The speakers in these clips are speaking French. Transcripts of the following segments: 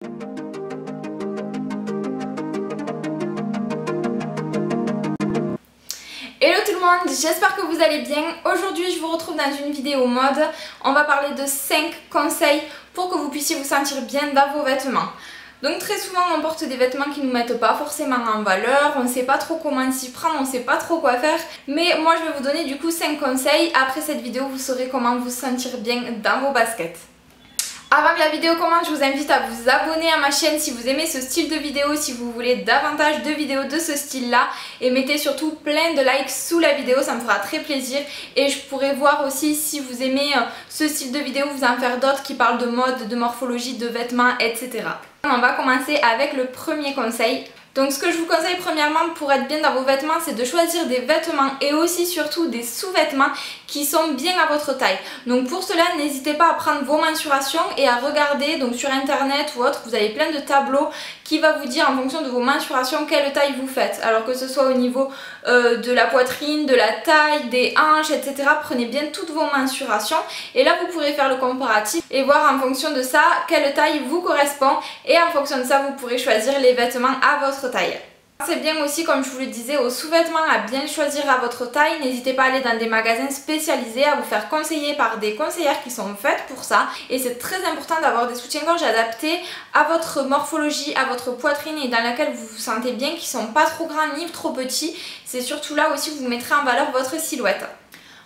Hello tout le monde, j'espère que vous allez bien. Aujourd'hui je vous retrouve dans une vidéo mode. On va parler de 5 conseils pour que vous puissiez vous sentir bien dans vos vêtements. Donc très souvent on porte des vêtements qui ne nous mettent pas forcément en valeur, on ne sait pas trop comment s'y prendre, on ne sait pas trop quoi faire. Mais moi je vais vous donner du coup 5 conseils. Après cette vidéo vous saurez comment vous sentir bien dans vos baskets. Avant que la vidéo commence, je vous invite à vous abonner à ma chaîne si vous aimez ce style de vidéo, si vous voulez davantage de vidéos de ce style là, et mettez surtout plein de likes sous la vidéo, ça me fera très plaisir. Et je pourrai voir aussi si vous aimez ce style de vidéo, vous en faire d'autres qui parlent de mode, de morphologie, de vêtements, etc. On va commencer avec le premier conseil. Donc ce que je vous conseille premièrement pour être bien dans vos vêtements, c'est de choisir des vêtements et aussi surtout des sous-vêtements qui sont bien à votre taille. Donc pour cela, n'hésitez pas à prendre vos mensurations et à regarder donc sur internet ou autre, vous avez plein de tableaux qui va vous dire en fonction de vos mensurations quelle taille vous faites. Alors que ce soit au niveau de la poitrine, de la taille, des hanches, etc. Prenez bien toutes vos mensurations et là vous pourrez faire le comparatif et voir en fonction de ça quelle taille vous correspond et en fonction de ça vous pourrez choisir les vêtements à votre taille. C'est bien aussi, comme je vous le disais, aux sous-vêtements à bien choisir à votre taille. N'hésitez pas à aller dans des magasins spécialisés, à vous faire conseiller par des conseillères qui sont faites pour ça. Et c'est très important d'avoir des soutiens-gorge adaptés à votre morphologie, à votre poitrine et dans laquelle vous vous sentez bien, qui sont pas trop grands ni trop petits. C'est surtout là aussi que vous mettrez en valeur votre silhouette.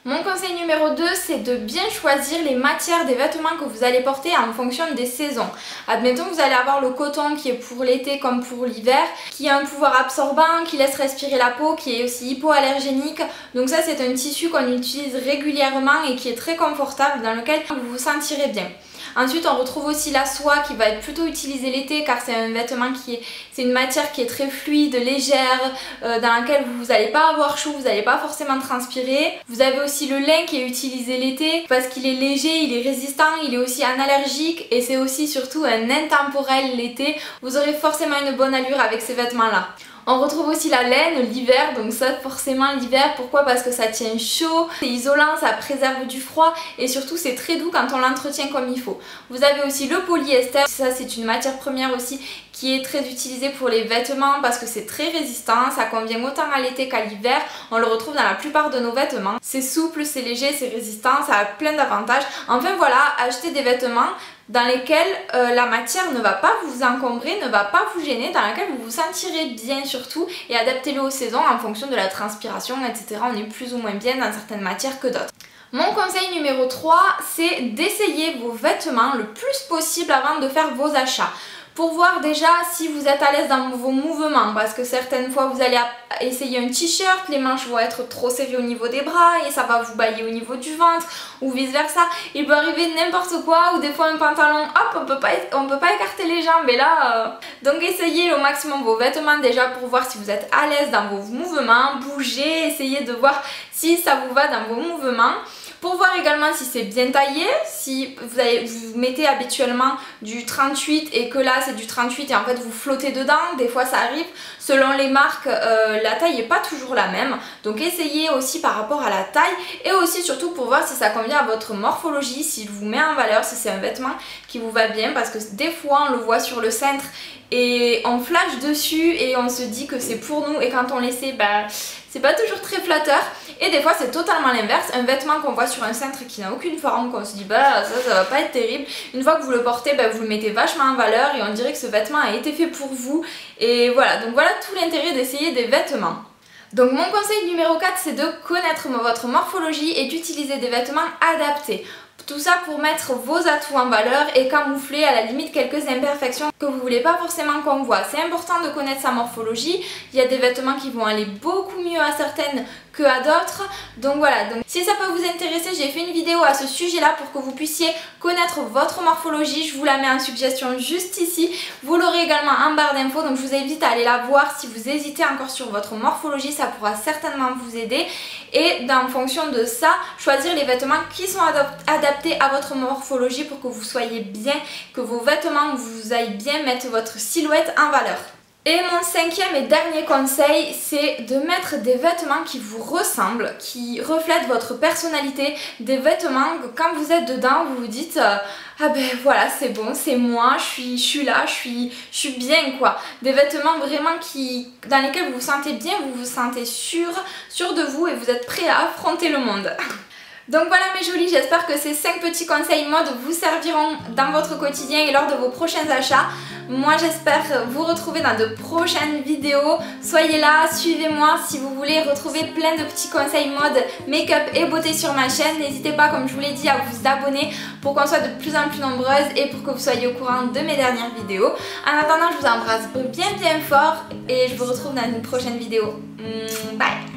Mon conseil numéro 2, c'est de bien choisir les matières des vêtements que vous allez porter en fonction des saisons. Admettons que vous allez avoir le coton qui est pour l'été comme pour l'hiver, qui a un pouvoir absorbant, qui laisse respirer la peau, qui est aussi hypoallergénique. Donc ça c'est un tissu qu'on utilise régulièrement et qui est très confortable, dans lequel vous vous sentirez bien. Ensuite on retrouve aussi la soie qui va être plutôt utilisée l'été car c'est un vêtement c'est une matière qui est très fluide, légère, dans laquelle vous n'allez pas avoir chaud, vous n'allez pas forcément transpirer. Vous avez aussi le lin qui est utilisé l'été parce qu'il est léger, il est résistant, il est aussi analergique et c'est aussi surtout un intemporel l'été. Vous aurez forcément une bonne allure avec ces vêtements là. On retrouve aussi la laine l'hiver, donc ça forcément l'hiver, pourquoi? Parce que ça tient chaud, c'est isolant, ça préserve du froid et surtout c'est très doux quand on l'entretient comme il faut. Vous avez aussi le polyester, ça c'est une matière première aussi qui est très utilisée pour les vêtements parce que c'est très résistant, ça convient autant à l'été qu'à l'hiver, on le retrouve dans la plupart de nos vêtements. C'est souple, c'est léger, c'est résistant, ça a plein d'avantages. Enfin voilà, achetez des vêtements dans lesquels la matière ne va pas vous encombrer, ne va pas vous gêner, dans laquelle vous vous sentirez bien surtout et adaptez-le aux saisons en fonction de la transpiration, etc. On est plus ou moins bien dans certaines matières que d'autres. Mon conseil numéro 3, c'est d'essayer vos vêtements le plus possible avant de faire vos achats. Pour voir déjà si vous êtes à l'aise dans vos mouvements, parce que certaines fois vous allez essayer un t-shirt, les manches vont être trop serrées au niveau des bras et ça va vous bailler au niveau du ventre ou vice versa. Il peut arriver n'importe quoi ou des fois un pantalon, hop, on peut pas écarter les jambes et là... Donc essayez au maximum vos vêtements déjà pour voir si vous êtes à l'aise dans vos mouvements, bougez, essayez de voir si ça vous va dans vos mouvements. Pour voir également si c'est bien taillé, si vous mettez habituellement du 38 et que là c'est du 38 et en fait vous flottez dedans, des fois ça arrive, selon les marques la taille n'est pas toujours la même, donc essayez aussi par rapport à la taille et aussi surtout pour voir si ça convient à votre morphologie, s'il vous met en valeur, si c'est un vêtement qui vous va bien parce que des fois on le voit sur le cintre et on flash dessus et on se dit que c'est pour nous et quand on l'essaie, c'est pas toujours très flatteur et des fois c'est totalement l'inverse, un vêtement qu'on voit sur un cintre qui n'a aucune forme, qu'on se dit ça va pas être terrible, une fois que vous le portez vous le mettez vachement en valeur et on dirait que ce vêtement a été fait pour vous et voilà, donc voilà tout l'intérêt d'essayer des vêtements. Donc mon conseil numéro 4 c'est de connaître votre morphologie et d'utiliser des vêtements adaptés. Tout ça pour mettre vos atouts en valeur et camoufler à la limite quelques imperfections que vous voulez pas forcément qu'on voit. C'est important de connaître sa morphologie, il y a des vêtements qui vont aller beaucoup mieux à certaines que à d'autres. Donc voilà, donc si ça peut vous intéresser, j'ai fait une vidéo à ce sujet là pour que vous puissiez connaître votre morphologie. Je vous la mets en suggestion juste ici. Vous l'aurez également en barre d'infos, donc je vous invite à aller la voir si vous hésitez encore sur votre morphologie, ça pourra certainement vous aider. Et en fonction de ça, choisir les vêtements qui sont adaptés à votre morphologie pour que vous soyez bien, que vos vêtements vous aillent bien mettre votre silhouette en valeur. Et mon cinquième et dernier conseil, c'est de mettre des vêtements qui vous ressemblent, qui reflètent votre personnalité, des vêtements que quand vous êtes dedans, vous vous dites ah ben voilà, c'est bon, c'est moi, je suis là, je suis bien quoi. Des vêtements vraiment dans lesquels vous vous sentez bien, vous vous sentez sûr de vous et vous êtes prêt à affronter le monde. Donc voilà mes jolies, j'espère que ces 5 petits conseils mode vous serviront dans votre quotidien et lors de vos prochains achats. Moi j'espère vous retrouver dans de prochaines vidéos. Soyez là, suivez-moi si vous voulez retrouver plein de petits conseils mode, make-up et beauté sur ma chaîne. N'hésitez pas, comme je vous l'ai dit, à vous abonner pour qu'on soit de plus en plus nombreuses et pour que vous soyez au courant de mes dernières vidéos. En attendant, je vous embrasse bien fort et je vous retrouve dans une prochaine vidéo. Bye!